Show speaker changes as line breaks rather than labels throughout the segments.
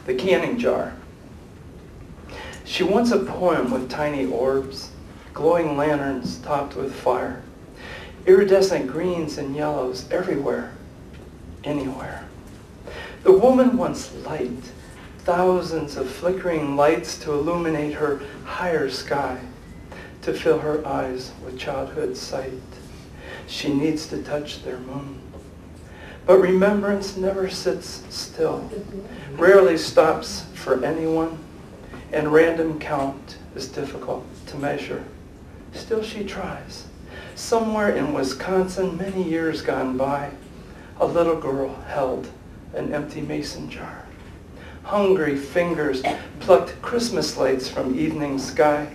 the canning jar. She wants a poem with tiny orbs, glowing lanterns topped with fire, iridescent greens and yellows everywhere, anywhere. The woman wants light, thousands of flickering lights to illuminate her higher sky, to fill her eyes with childhood sight. She needs to touch their moon. But remembrance never sits still, rarely stops for anyone, and random count is difficult to measure. Still she tries. Somewhere in Wisconsin, many years gone by, a little girl held an empty mason jar. Hungry fingers plucked Christmas lights from evening sky,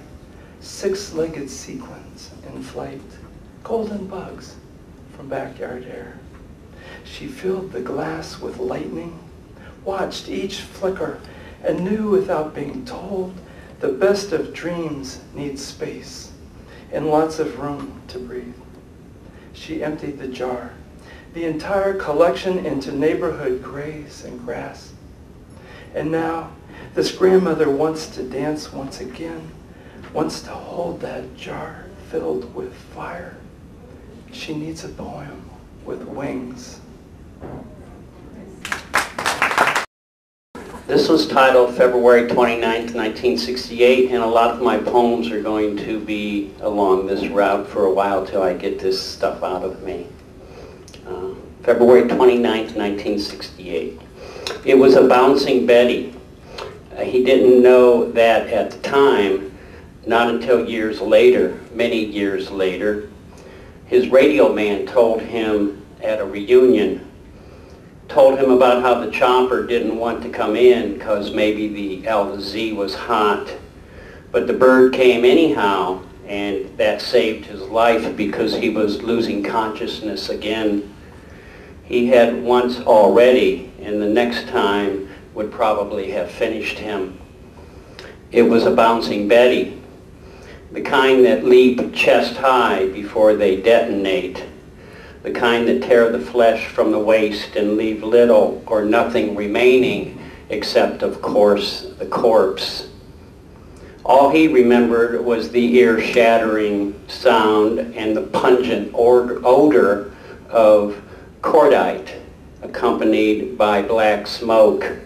six-legged sequins in flight, golden bugs from backyard air. She filled the glass with lightning, watched each flicker, and knew without being told the best of dreams needs space and lots of room to breathe. She emptied the jar, the entire collection, into neighborhood grays and grass. And now this grandmother wants to dance once again, wants to hold that jar filled with fire. She needs a poem with wings.
This was titled February 29th, 1968, and a lot of my poems are going to be along this route for a while till I get this stuff out of me. February 29th, 1968. It was a bouncing Betty. He didn't know that at the time, not until years later, many years later. His radio man told him at a reunion, told him about how the chopper didn't want to come in because maybe the L to Z was hot. But the bird came anyhow, and that saved his life because he was losing consciousness again. He had once already, and the next time would probably have finished him. It was a bouncing Betty, the kind that leap chest high before they detonate, the kind that tear the flesh from the waist and leave little or nothing remaining except, of course, the corpse. All he remembered was the ear-shattering sound and the pungent odor of cordite, accompanied by black smoke.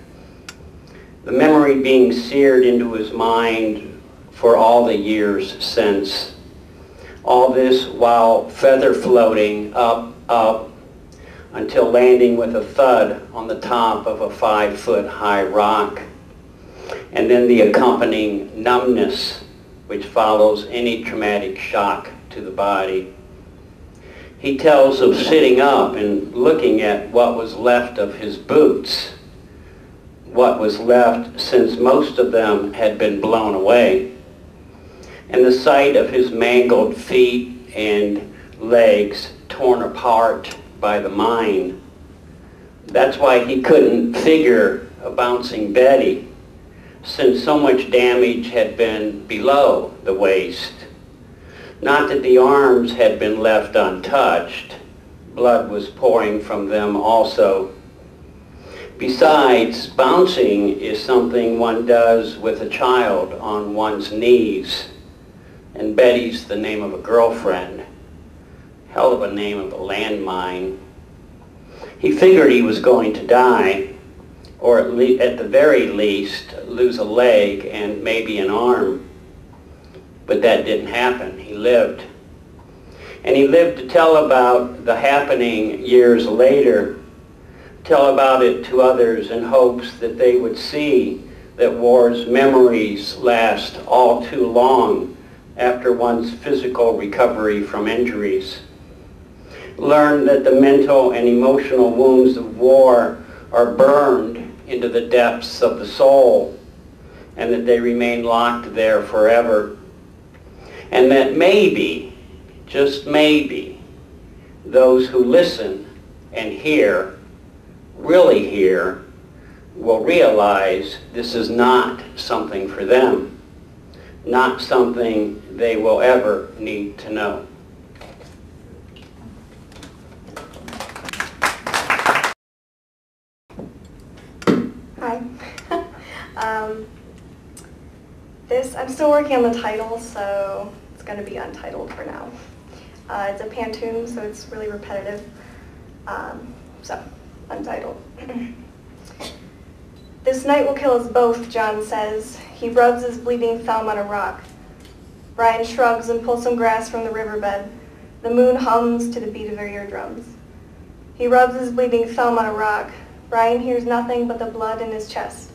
The memory being seared into his mind for all the years since. All this while feather floating up, until landing with a thud on the top of a 5-foot-high rock. And then the accompanying numbness which follows any traumatic shock to the body. He tells of sitting up and looking at what was left of his boots, what was left since most of them had been blown away, and the sight of his mangled feet and legs torn apart by the mine. That's why he couldn't figure a bouncing Betty, since so much damage had been below the waist. Not that the arms had been left untouched. Blood was pouring from them also. Besides, bouncing is something one does with a child on one's knees. And Betty's the name of a girlfriend. Hell of a name of a landmine. He figured he was going to die, or at the very least lose a leg and maybe an arm. But that didn't happen. He lived. And he lived to tell about the happening years later, tell about it to others in hopes that they would see that war's memories last all too long after one's physical recovery from injuries. Learn that the mental and emotional wounds of war are burned into the depths of the soul, and that they remain locked there forever. And that maybe, just maybe, those who listen and hear, really hear, will realize this is not something for them, not something they will ever need to know.
Hi. I'm still working on the title, so it's going to be untitled for now. It's a pantoum, so it's really repetitive. So, untitled. This night will kill us both, John says. He rubs his bleeding thumb on a rock. Brian shrugs and pulls some grass from the riverbed. The moon hums to the beat of their eardrums. He rubs his bleeding thumb on a rock. Brian hears nothing but the blood in his chest.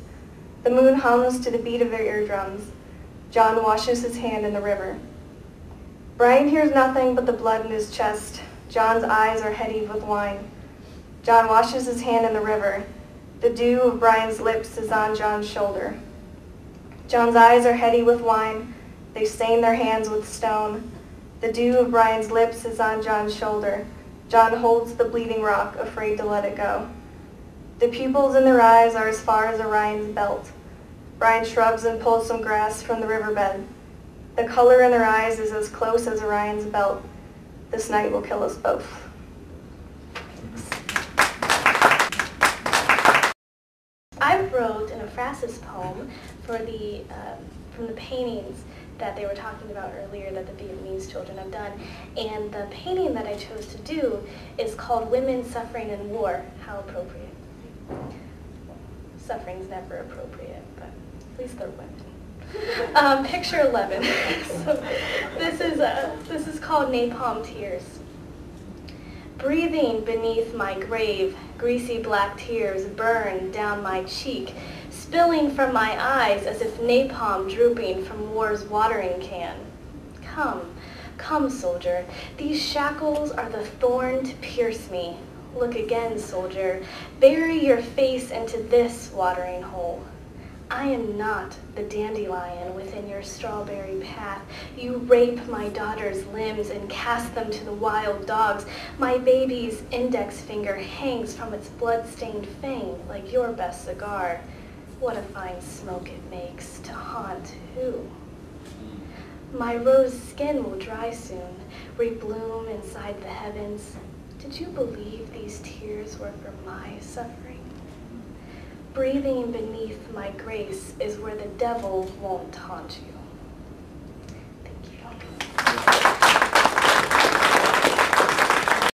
The moon hums to the beat of their eardrums. John washes his hand in the river. Brian hears nothing but the blood in his chest. John's eyes are heady with wine. John washes his hand in the river. The dew of Brian's lips is on John's shoulder. John's eyes are heady with wine. They stain their hands with stone. The dew of Brian's lips is on John's shoulder. John holds the bleeding rock, afraid to let it go. The pupils in their eyes are as far as Orion's belt. Brian shrugs and pulls some grass from the riverbed. The color in their eyes is as close as Orion's belt. This night will kill us both.
I wrote an Euphrasis poem for from the paintings that they were talking about earlier that the Vietnamese children have done. And the painting that I chose to do is called Women Suffering in War. How appropriate. Suffering's never appropriate, but at least they're women. Picture 11. So this is called Napalm Tears. Breathing beneath my grave, greasy black tears burn down my cheek, spilling from my eyes as if napalm drooping from war's watering can. Come, come, soldier, these shackles are the thorn to pierce me. Look again, soldier, bury your face into this watering hole. I am not the dandelion within your strawberry path. You rape my daughter's limbs and cast them to the wild dogs. My baby's index finger hangs from its blood-stained fang like your best cigar. What a fine smoke it makes to haunt who? My rose skin will dry soon, rebloom inside the heavens. Did you believe these tears were for my suffering? Breathing beneath my grace is where the devil won't taunt you.